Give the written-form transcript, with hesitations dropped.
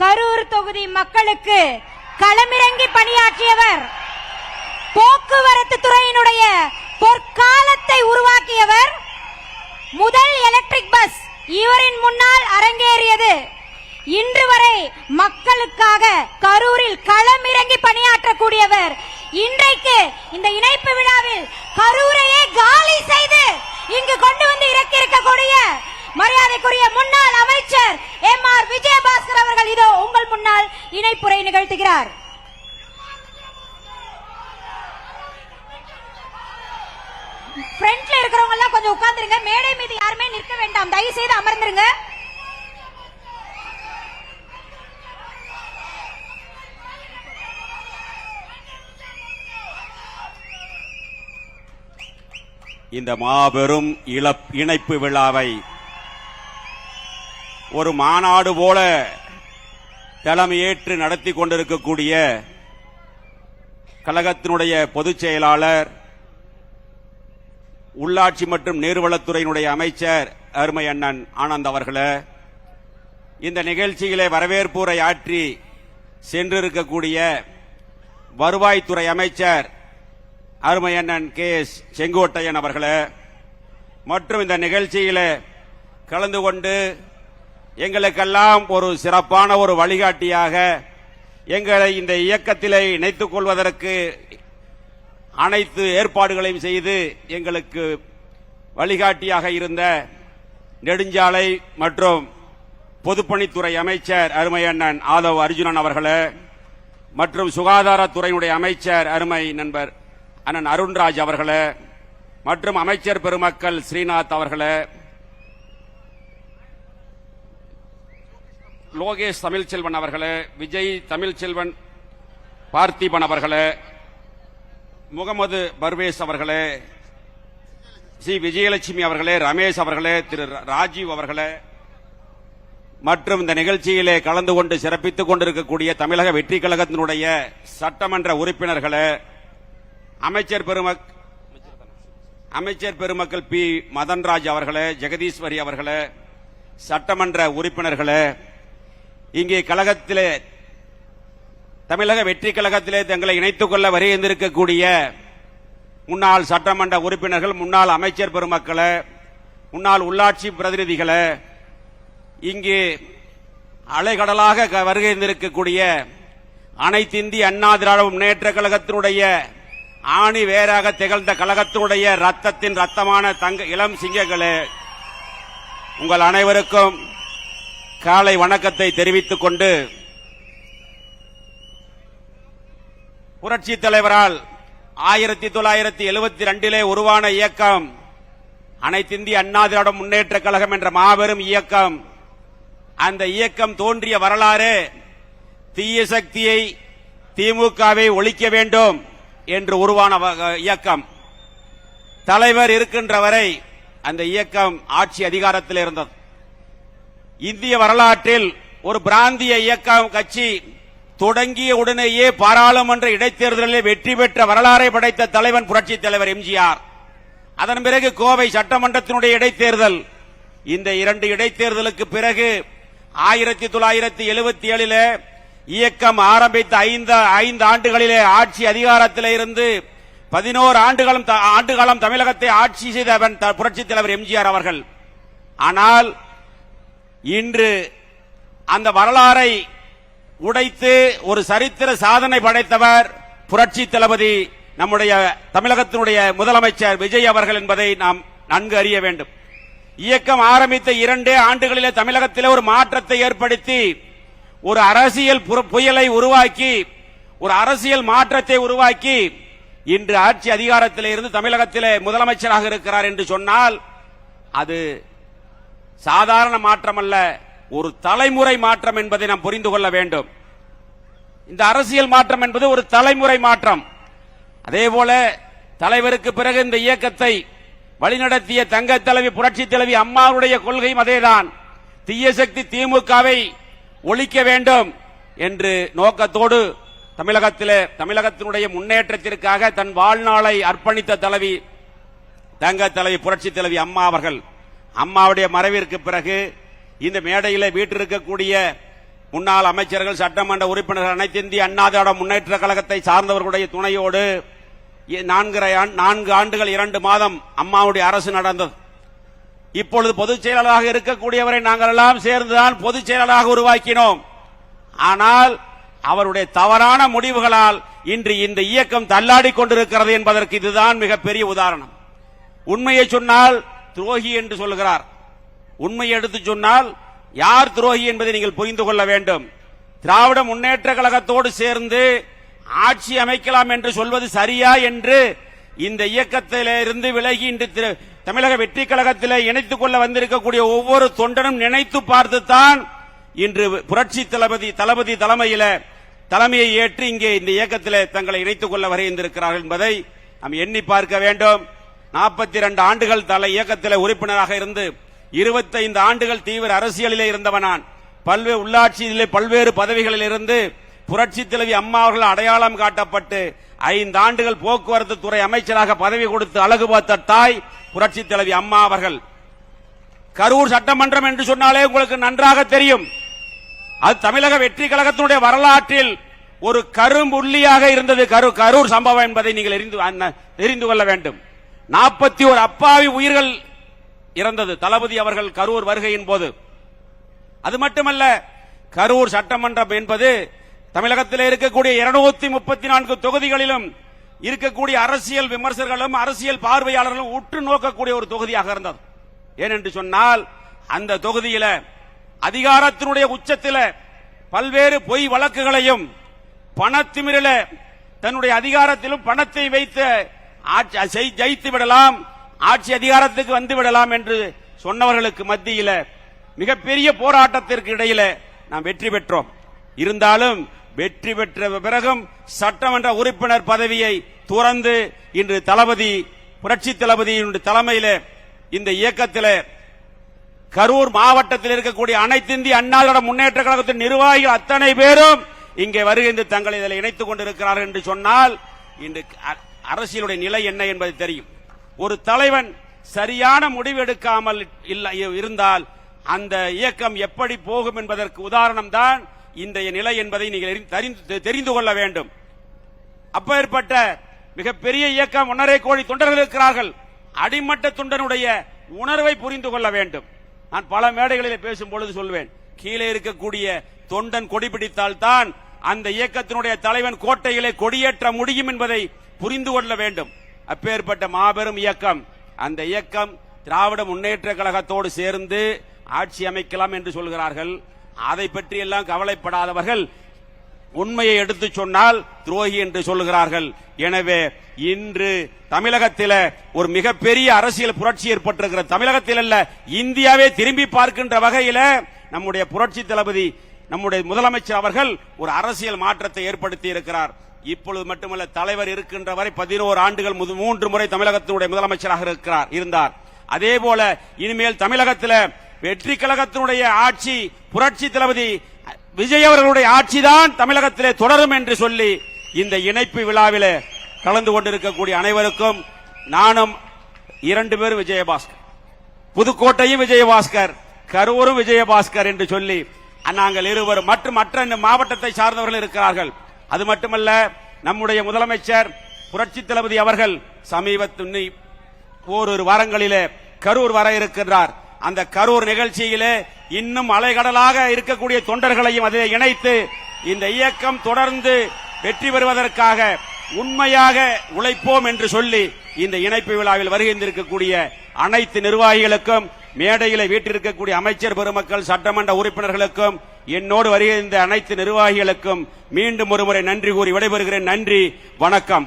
கரூர் தொகுதி மக்களுக்கு களமிறங்கி பணியாற்றியவர், போக்குவரத்து துறையினுடைய பொற்காலத்தை உருவாக்கியவர். முதல் எலக்ட்ரிக் பஸ் இவரின் முன்னால் அரங்கேறியது. இன்று வரை மக்களுக்காக கரூரில் களமிறங்கி பணியாற்றக்கூடியவர். இன்றைக்கு இந்த இணைப்பு விழாவில் கரூரையே காலி செய்து இங்கு கொண்டு வந்து இறக்கியிருக்கக்கூடிய மரியாதைக்குரிய முன்னாள் அமைச்சர் MR விஜயபாஸ்கர் அவர்கள் இதோ உங்கள் முன்னால் இணைப்புரை நிகழ்த்துகிறார். ஃப்ரண்ட்ல இருக்கிறவங்க எல்லாம் கொஞ்சம் உட்கார்ந்துருங்க. மேடை மீது யாருமே நிற்க வேண்டாம், தயவு செய்து அமர்ந்துருங்க. இந்த மாபெரும் இணைப்பு விழாவை ஒரு மாநாடு போல தலைமையேற்று நடத்தி கொண்டிருக்கக்கூடிய கழகத்தினுடைய பொதுச் செயலாளர், உள்ளாட்சி மற்றும் நீர்வளத்துறையினுடைய அமைச்சர் அருமை அண்ணன் ஆனந்த் அவர்களே, இந்த நிகழ்ச்சியிலே வரவேற்புரை ஆற்றி சென்றிருக்கக்கூடிய வருவாய்த்துறை அமைச்சர் அருமை அண்ணன் KS செங்கோட்டையன் அவர்களே, மற்றும் இந்த நிகழ்ச்சியிலே கலந்து கொண்டு எங்களுக்கெல்லாம் ஒரு சிறப்பான ஒரு வழிகாட்டியாக எங்களை இந்த இயக்கத்திலே இணைத்துக் கொள்வதற்கு அனைத்து ஏற்பாடுகளையும் செய்து எங்களுக்கு வழிகாட்டியாக இருந்த நெடுஞ்சாலை மற்றும் பொதுப்பணித்துறை அமைச்சர் அருமை அண்ணன் ஆதவ் அர்ஜுனன் அவர்களே, மற்றும் சுகாதாரத்துறையினுடைய அமைச்சர் அருமை நண்பர் அண்ணன் அருண்ராஜ் அவர்களே, மற்றும் அமைச்சர் பெருமக்கள் ஸ்ரீநாத் அவர்களே, லோகேஷ் தமிழ்ச்செல்வன் அவர்களே, விஜய் தமிழ்ச்செல்வன் பார்த்திபன் அவர்களே, முகமது பர்வேஸ் அவர்களே, விஜயலட்சுமி அவர்களே, ரமேஷ் அவர்களே, திரு ராஜீவ் அவர்களே, மற்றும் இந்த நிகழ்ச்சியிலே கலந்து கொண்டு சிறப்பித்துக் கொண்டிருக்கக்கூடிய தமிழக வெற்றி கழகத்தினுடைய சட்டமன்ற உறுப்பினர்களே, அமைச்சர் பெருமக்கள் P மதன்ராஜ் அவர்களே, ஜெகதீஸ்வரி அவர்களே, சட்டமன்ற உறுப்பினர்களே, இங்கே கழகத்திலே தமிழக வெற்றி கழகத்திலே தங்களை இணைத்துக் கொள்ள வருகின்றிருக்கக்கூடிய முன்னாள் சட்டமன்ற உறுப்பினர்கள், முன்னாள் அமைச்சர் பெருமக்களே, முன்னாள் உள்ளாட்சி பிரதிநிதிகளே, இங்கு அலைகடலாக வருகின்றிருக்கக்கூடிய அனைத்து இந்திய அண்ணா திராவிட முன்னேற்ற கழகத்தினுடைய ஆணி வேறாக திகழ்ந்த கழகத்தினுடைய ரத்தத்தின் ரத்தமான தங்க இளம் சிங்கங்களே, உங்கள் அனைவருக்கும் காலை வணக்கத்தை தெரிவித்துக் கொண்டு, புரட்சித் தலைவரால் 1972 உருவான இயக்கம் அனைத்து இந்திய அண்ணா திராவிட முன்னேற்ற கழகம் என்ற மாபெரும் இயக்கம். அந்த இயக்கம் தோன்றிய வரலாறு தீய சக்தியை, திமுகவை ஒழிக்க வேண்டும் என்று உருவான இயக்கம். தலைவர் இருக்கின்ற வரை அந்த இயக்கம் ஆட்சி அதிகாரத்தில் இருந்தது. இந்திய வரலாற்றில் ஒரு பிராந்திய இயக்கம் கட்சி தொடங்கிய உடனேயே பாராளுமன்ற இடைத்தேர்தலில் வெற்றி பெற்ற வரலாறை படைத்த தலைவன் புரட்சித் தலைவர் MGR. அதன் பிறகு கோவை சட்டமன்றத்தினுடைய இடைத்தேர்தல். இந்த இரண்டு இடைத்தேர்தலுக்கு பிறகு 1977 இயக்கம் ஆரம்பித்த 5 ஆண்டுகளிலே ஆட்சி அதிகாரத்தில் இருந்து 11 ஆண்டுகாலம் தமிழகத்தை ஆட்சி செய்தவன் புரட்சித் தலைவர் MGR அவர்கள். ஆனால் இன்று அந்த வரலாறை உடைத்து ஒரு சரித்திர சாதனை படைத்தவர் புரட்சி தளபதி நம்முடைய தமிழகத்தினுடைய முதலமைச்சர் விஜய் அவர்கள் என்பதை நாம் நன்கு அறிய வேண்டும். இயக்கம் ஆரம்பித்த 2 ஆண்டுகளிலே தமிழகத்திலே ஒரு மாற்றத்தை ஏற்படுத்தி ஒரு அரசியல் புயலை உருவாக்கி, ஒரு அரசியல் மாற்றத்தை உருவாக்கி இன்று ஆட்சி அதிகாரத்திலே இருந்து தமிழகத்திலே முதலமைச்சராக இருக்கிறார் என்று சொன்னால் அது சாதாரண மாற்றம் அல்ல, ஒரு தலைமுறை மாற்றம் என்பதை நாம் புரிந்து கொள்ள வேண்டும். இந்த அரசியல் மாற்றம் என்பது ஒரு தலைமுறை மாற்றம். அதேபோல தலைவருக்கு பிறகு இந்த இயக்கத்தை வழிநடத்திய தங்க தலைவி புரட்சி தலைவி அம்மாவுடைய கொள்கையும் அதேதான். தீய சக்தி திமுகவை ஒழிக்க வேண்டும் என்று நோக்கத்தோடு தமிழகத்தினுடைய முன்னேற்றத்திற்காக தன் வாழ்நாளை அர்ப்பணித்த தலைவி தங்க தலைவி புரட்சி தலைவி அம்மா அவர்கள். அம்மாவுடைய மறைவிற்கு பிறகு இந்த மேடையில் வீட்டிருக்கக்கூடிய முன்னாள் அமைச்சர்கள், சட்டமன்ற உறுப்பினர்கள், அனைத்து இந்திய அண்ணா திராவிட முன்னேற்ற கழகத்தை சார்ந்தவர்களுடைய துணையோடு 4 ஆண்டுகள் 2 மாதம் அம்மாவுடைய அரசு நடந்தது. இப்பொழுது பொதுச் செயலாளராக இருக்கக்கூடியவரை நாங்கள் எல்லாம் சேர்ந்துதான் பொதுச் செயலாளராக உருவாக்கினோம். ஆனால் அவருடைய தவறான முடிவுகளால் இன்று இந்த இயக்கம் தள்ளாடி கொண்டிருக்கிறது என்பதற்கு இதுதான் மிகப்பெரிய உதாரணம். உண்மையை சொன்னால் துரோகி என்று சொல்கிறார். உண்மையை எடுத்து சொன்னால் யார் துரோகி என்பதை நீங்கள் புரிந்து கொள்ள வேண்டும். திராவிட முன்னேற்ற கழகத்தோடு சேர்ந்து ஆட்சி அமைக்கலாம் என்று சொல்வது சரியா என்று இந்த இயக்கத்திலிருந்து விலகி இன்று தமிழக வெற்றி கழகத்தில் இணைத்துக் கொள்ள வந்திருக்கக்கூடிய ஒவ்வொரு தொண்டனும் நினைத்து பார்த்துத்தான் இன்று புரட்சி தளபதி தலைமையை ஏற்று இங்கே இந்த இயக்கத்தில் தங்களை இணைத்துக் கொள்ள வருகின்றிருக்கிறார்கள் என்பதை நாம் எண்ணி பார்க்க வேண்டும். 42 ஆண்டுகள் இயக்கத்தில் உறுப்பினராக இருந்து 25 ஆண்டுகள் தீவிர அரசியலிலே இருந்தவனான். பல்வேறு உள்ளாட்சியிலே பல்வேறு பதவிகளில் இருந்து புரட்சி தலைவி அம்மா அவர்கள் அடையாளம் காட்டப்பட்டு 5 ஆண்டுகள் போக்குவரத்து துறை அமைச்சராக பதவி கொடுத்து அழகு பார்த்த தாய் புரட்சி தலைவி அம்மா அவர்கள். கரூர் சட்டமன்றம் என்று சொன்னாலே உங்களுக்கு நன்றாக தெரியும். அது தமிழக வெற்றி கழகத்தினுடைய வரலாற்றில் ஒரு கரும்புள்ளியாக இருந்தது கரூர் சம்பவம் என்பதை நீங்கள் தெரிந்து கொள்ள வேண்டும். 41 அப்பாவி உயிர்கள் இறந்தது தளபதி அவர்கள் கரூர் வருகையின் போது. அது மட்டுமல்ல, கரூர் சட்டமன்றம் என்பது தமிழகத்தில் இருக்கக்கூடிய 234 தொகுதிகளிலும் இருக்கக்கூடிய அரசியல் விமர்சகர்களும் அரசியல் பார்வையாளர்களும் உற்று நோக்கக்கூடிய ஒரு தொகுதியாக இருந்தது. ஏனென்று சொன்னால் அந்த தொகுதியில அதிகாரத்தினுடைய உச்சத்தில் பல்வேறு பொய் வழக்குகளையும் பணத்திமிரில தன்னுடைய அதிகாரத்திலும் பணத்தை வைத்து ஜெயித்து விடலாம், ஆட்சி அதிகாரத்துக்கு வந்து விடலாம் என்று சொன்னவர்களுக்கு மத்தியில மிகப்பெரிய போராட்டத்திற்கு இடையில நாம் வெற்றி பெற்றோம். இருந்தாலும் வெற்றி பெற்ற பிறகும் சட்டமன்ற உறுப்பினர் பதவியை துறந்து இன்று புரட்சி தளபதியினுடைய தலைமையில இந்த இயக்கத்தில் கரூர் மாவட்டத்தில் இருக்கக்கூடிய அனைத்து இந்திய அண்ணா திராவிட முன்னேற்ற கழகத்தின் நிர்வாகிகள் அத்தனை பேரும் இங்கே வருகின்ற தங்களை இதில் இணைத்துக் கொண்டிருக்கிறார்கள் என்று சொன்னால் இன்று அரசியலுடைய நிலை என்ன என்பது தெரியும். ஒரு தலைவன் சரியான முடிவு எடுக்காமல் இருந்தால் அந்த இயக்கம் எப்படி போகும் என்பதற்கு உதாரணம் தான் இன்றைய நிலை என்பதை நீங்கள் தெரிந்து கொள்ள வேண்டும். அப்பேற்பட்ட மிகப்பெரிய இயக்கம் 1.5 கோடி தொண்டர்கள் இருக்கிறார்கள். அடிமட்ட தொண்டனுடைய உணர்வை புரிந்து கொள்ள வேண்டும். நான் பல மேடைகளில் பேசும் பொழுது சொல்வேன், கீழே இருக்கக்கூடிய தொண்டன் கொடி பிடித்தால் தான் அந்த இயக்கத்தினுடைய தலைவன் கோட்டையிலே கொடியேற்ற முடியும் என்பதை புரிந்து கொள்ள வேண்டும். அப்பேற்பட்ட மாபெரும் இயக்கம், அந்த இயக்கம் திராவிட முன்னேற்ற கழகத்தோடு சேர்ந்து ஆட்சி அமைக்கலாம் என்று சொல்கிறார்கள். அதை பற்றி எல்லாம் கவலைப்படாதவர்கள் உண்மையை எடுத்து சொன்னால் துரோகி என்று சொல்லுகிறார்கள். எனவே இன்று தமிழகத்தில் ஒரு மிகப்பெரிய அரசியல் புரட்சி ஏற்பட்டிருக்கிற, தமிழகத்தில் அல்ல இந்தியாவே திரும்பி பார்க்கின்ற வகையில் நம்முடைய புரட்சி தளபதி நம்முடைய முதலமைச்சர் அவர்கள் ஒரு அரசியல் மாற்றத்தை ஏற்படுத்தி இருக்கிறார். இப்பொழுது மட்டுமல்ல, தலைவர் இருக்கின்ற வரை 11 ஆண்டுகள் 3 முறை தமிழகத்தினுடைய முதலமைச்சராக இருந்தார். அதே போல இனிமேல் தமிழகத்தில் வெற்றி கழகத்தினுடைய ஆட்சி, புரட்சி தளபதி விஜய் அவர்களுடைய ஆட்சிதான் தமிழகத்திலே தொடரும் என்று சொல்லி இந்த இணைப்பு விழாவில் கலந்து கொண்டிருக்கக்கூடிய அனைவருக்கும் நானும் 2 பேரும் விஜயபாஸ்கர், புதுக்கோட்டையும் விஜயபாஸ்கர், கரூரும் விஜயபாஸ்கர் என்று சொல்லி நாங்கள் இருவரும் மற்ற மாவட்டத்தை சார்ந்தவர்கள் இருக்கிறார்கள். அது மட்டுமல்ல, நம்முடைய முதலமைச்சர் புரட்சி தளபதி அவர்கள் சமீபத்தில் ஓரிரு வாரங்களிலே கரூர் வர இருக்கின்றார். அந்த கரூர் நிகழ்ச்சியிலே இன்னும் அலைகடலாக இருக்கக்கூடிய தொண்டர்களையும் அதில் இணைத்து இந்த இயக்கம் தொடர்ந்து வெற்றி பெறுவதற்காக உண்மையாக உழைப்போம் என்று சொல்லி இந்த இணைப்பு விழாவில் வருகின்றிருக்கக்கூடிய அனைத்து நிர்வாகிகளுக்கும், மேடையில வீட்டிருக்கக்கூடிய அமைச்சர் பெருமக்கள், சட்டமன்ற உறுப்பினர்களுக்கும், என்னோடு வருகின்ற அனைத்து நிர்வாகிகளுக்கும் மீண்டும் ஒருமுறை நன்றி கூறி விடைபெறுகிறேன். நன்றி, வணக்கம்.